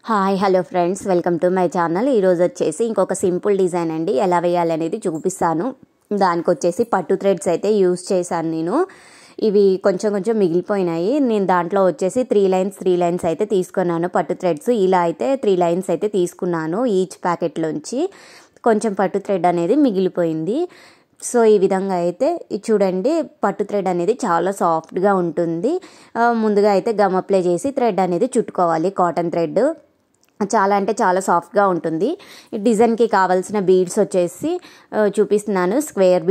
Hi hello friends, welcome to my channel. ఈరోజు వచ్చేసి ఇంకొక సింపుల్ డిజైన్ అండి ఎలా వేయాలనేది చూపిస్తాను. దానికి వచ్చేసి పట్టు థ్రెడ్స్ అయితే యూజ్ చేశాను నేను. ఇవి కొంచెం మిగిలిపోయినాయి. నేను దాంట్లో వచ్చేసి త్రీ లైన్స్ అయితే తీసుకున్నాను పట్టు థ్రెడ్స్. ఇలా అయితే 3 లైన్స్ అయితే తీసుకున్నాను. ఈచ్ ప్యాకెట్లోంచి కొంచెం పట్టు థ్రెడ్ అనేది మిగిలిపోయింది. సో ఈ విధంగా అయితే చూడండి, పట్టు థ్రెడ్ అనేది చాలా సాఫ్ట్గా ఉంటుంది. ముందుగా అయితే గమ్ అప్లై చేసి థ్రెడ్ అనేది చుట్టుకోవాలి. కాటన్ థ్రెడ్ చాలా అంటే చాలా సాఫ్ట్గా ఉంటుంది. ఈ డిజైన్కి కావాల్సిన బీడ్స్ వచ్చేసి చూపిస్తున్నాను. స్క్వేర్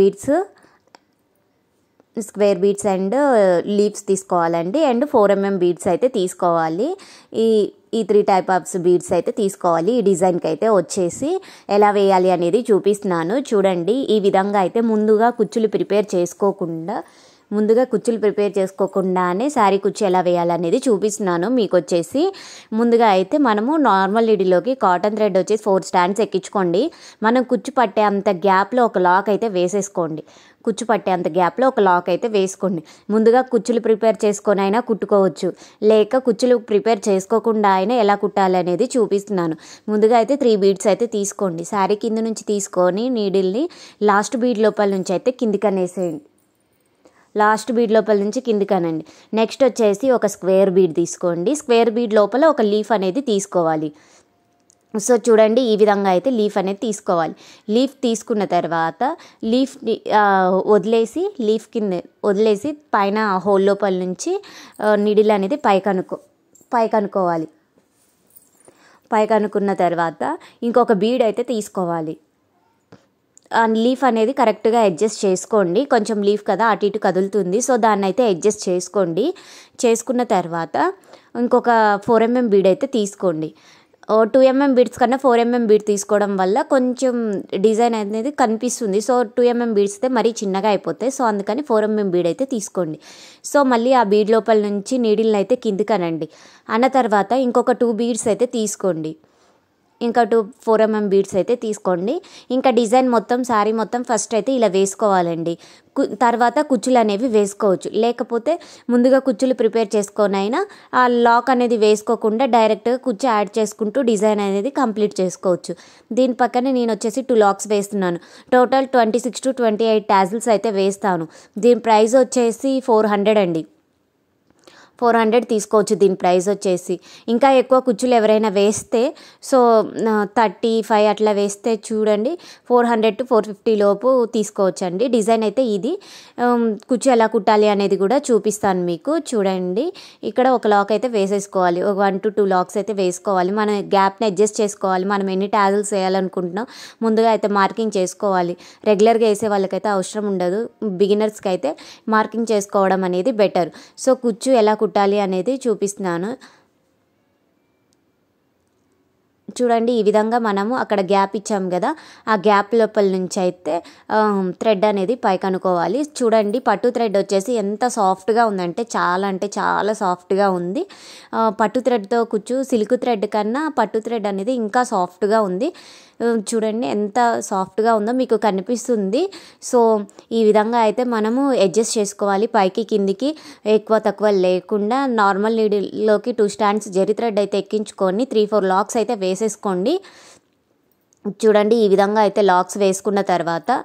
బీడ్స్ అండ్ లీవ్స్ తీసుకోవాలండి. అండ్ 4mm బీడ్స్ అయితే తీసుకోవాలి. ఈ 3 టైప్ ఆఫ్ బీడ్స్ అయితే తీసుకోవాలి. ఈ డిజైన్కి అయితే వచ్చేసి ఎలా వేయాలి అనేది చూపిస్తున్నాను. చూడండి, ఈ విధంగా అయితే ముందుగా కుచ్చులు ప్రిపేర్ చేసుకోకుండానే శారీ కుచ్చు ఎలా వేయాలనేది చూపిస్తున్నాను మీకు. వచ్చేసి ముందుగా అయితే మనము నార్మల్ నీడిలోకి కాటన్ థ్రెడ్ వచ్చేసి 4 స్టాండ్స్ ఎక్కించుకోండి. మనం కుచ్చు పట్టే అంత గ్యాప్లో ఒక లాక్ అయితే వేసేసుకోండి. ముందుగా కుచ్చులు ప్రిపేర్ చేసుకొని అయినా కుట్టుకోవచ్చు, లేక కుచ్చులు ప్రిపేర్ చేసుకోకుండా అయినా ఎలా కుట్టాలి అనేది చూపిస్తున్నాను. ముందుగా అయితే 3 బీడ్స్ అయితే తీసుకోండి. శారీ కింద నుంచి తీసుకొని నీడిల్ని లాస్ట్ బీడ్ లోపల నుంచి అయితే కిందికనేసేయండి. కిందికనండి. నెక్స్ట్ వచ్చేసి ఒక స్క్వేర్ బీడ్ తీసుకోండి. స్క్వేర్ బీడ్ లోపల ఒక లీఫ్ అనేది తీసుకోవాలి. సో చూడండి, ఈ విధంగా అయితే లీఫ్ అనేది తీసుకోవాలి. లీఫ్ తీసుకున్న తర్వాత లీఫ్ని వదిలేసి పైన హోల్ లోపల నుంచి నీడిల్ అనేది పైకనుకోవాలి. పైకనుకున్న తర్వాత ఇంకొక బీడ్ అయితే తీసుకోవాలి. లీఫ్ అనేది కరెక్ట్గా అడ్జస్ట్ చేసుకోండి. కొంచెం లీఫ్ కదా అటు ఇటు కదులుతుంది. సో దాన్ని అయితే అడ్జస్ట్ చేసుకోండి. చేసుకున్న తర్వాత ఇంకొక 4mm బీడ్ అయితే తీసుకోండి. 2mm బీడ్స్ కన్నా 4mm బీడ్ తీసుకోవడం వల్ల కొంచెం డిజైన్ అనేది కనిపిస్తుంది. సో 2mm బీడ్స్ అయితే మరీ చిన్నగా అయిపోతాయి. సో అందుకని 4mm బీడ్ అయితే తీసుకోండి. సో మళ్ళీ ఆ బీడ్ లోపల నుంచి నీడిల్ని అయితే కిందికనండి. అన్న తర్వాత ఇంకొక 2 బీడ్స్ అయితే తీసుకోండి. 4mm బీడ్స్ అయితే తీసుకోండి. ఇంకా డిజైన్ మొత్తం శారీ మొత్తం ఫస్ట్ అయితే ఇలా వేసుకోవాలండి. తర్వాత కుచ్చులు అనేవి వేసుకోవచ్చు, లేకపోతే ముందుగా కుచ్చులు ప్రిపేర్ చేసుకొని అయినా ఆ లాక్ అనేది వేసుకోకుండా డైరెక్ట్గా కుచ్చు యాడ్ చేసుకుంటూ డిజైన్ అనేది కంప్లీట్ చేసుకోవచ్చు. దీని పక్కనే నేను వచ్చేసి 2 లాక్స్ వేస్తున్నాను. టోటల్ 26 to 28 టాజిల్స్ అయితే వేస్తాను. దీని ప్రైస్ వచ్చేసి 400 అండి. 400 తీసుకోవచ్చు దీని ప్రైస్ వచ్చేసి. ఇంకా ఎక్కువ కుచ్చులు ఎవరైనా వేస్తే సో 35 అట్లా వేస్తే చూడండి 400 to 450 లోపు తీసుకోవచ్చు అండి. డిజైన్ అయితే ఇది. కుచ్చు ఎలా కుట్టాలి అనేది కూడా చూపిస్తాను మీకు. చూడండి, ఇక్కడ ఒక లాక్ అయితే వేసేసుకోవాలి. ఒక 1 to 2 లాక్స్ అయితే వేసుకోవాలి. మన గ్యాప్ని అడ్జస్ట్ చేసుకోవాలి. మనం ఎన్ని టాజిల్స్ వేయాలనుకుంటున్నాం ముందుగా అయితే మార్కింగ్ చేసుకోవాలి. రెగ్యులర్గా వేసే వాళ్ళకైతే అవసరం ఉండదు. బిగినర్స్కి అయితే మార్కింగ్ చేసుకోవడం అనేది బెటర్. సో కుచ్చు ఎలా కుట్టాలి అనేది చూపిస్తున్నాను. చూడండి, ఈ విధంగా మనము అక్కడ గ్యాప్ ఇచ్చాము కదా, ఆ గ్యాప్ లోపల నుంచి అయితే థ్రెడ్ అనేది పైకి అనుకోవాలి. చూడండి, పట్టు థ్రెడ్ వచ్చేసి ఎంత సాఫ్ట్గా ఉందంటే చాలా సాఫ్ట్గా ఉంది. పట్టు థ్రెడ్తో కుచ్చు సిల్క్ థ్రెడ్ కన్నా పట్టు థ్రెడ్ అనేది ఇంకా సాఫ్ట్గా ఉంది. చూడండి ఎంత సాఫ్ట్గా ఉందో మీకు కనిపిస్తుంది. సో ఈ విధంగా అయితే మనము అడ్జస్ట్ చేసుకోవాలి. పైకి కిందికి ఎక్కువ తక్కువ లేకుండా నార్మల్ నీడిల్లోకి 2 స్టాండ్స్ జరీ థ్రెడ్ అయితే ఎక్కించుకొని 3-4 లాక్స్ అయితే వేసేసుకోండి. చూడండి, ఈ విధంగా అయితే లాక్స్ వేసుకున్న తర్వాత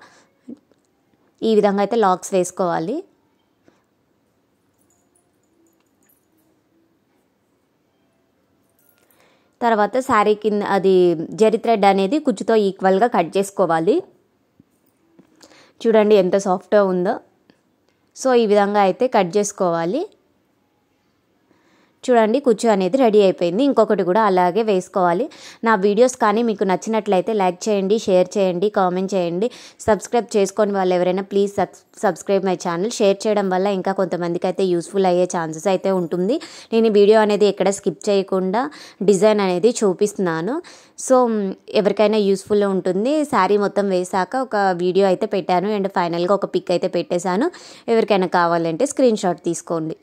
ఈ విధంగా అయితే లాక్స్ వేసుకోవాలి. తర్వాత శారీ కింద అది జరీ థ్రెడ్ అనేది కుచ్చుతో ఈక్వల్గా కట్ చేసుకోవాలి. చూడండి ఎంత సాఫ్ట్గా ఉందో. సో ఈ విధంగా అయితే కట్ చేసుకోవాలి. చూడండి, కుచ్చు అనేది రెడీ అయిపోయింది. ఇంకొకటి కూడా అలాగే వేసుకోవాలి. నా వీడియోస్ కానీ మీకు నచ్చినట్లయితే లైక్ చేయండి, షేర్ చేయండి, కామెంట్ చేయండి. సబ్స్క్రైబ్ చేసుకొని వాళ్ళు ఎవరైనా please subscribe my channel. Share చేయడం వల్ల ఇంకా కొంతమందికి అయితే యూస్ఫుల్ అయ్యే ఛాన్సెస్ అయితే ఉంటుంది. నేను ఈ వీడియో అనేది ఎక్కడ స్కిప్ చేయకుండా డిజైన్ అనేది చూపిస్తున్నాను. సో ఎవరికైనా యూస్ఫుల్ ఉంటుంది. శారీ మొత్తం వేసాక ఒక వీడియో అయితే పెట్టాను అండ్ ఫైనల్గా ఒక పిక్ అయితే పెట్టేశాను. ఎవరికైనా కావాలంటే స్క్రీన్ షాట్ తీసుకోండి.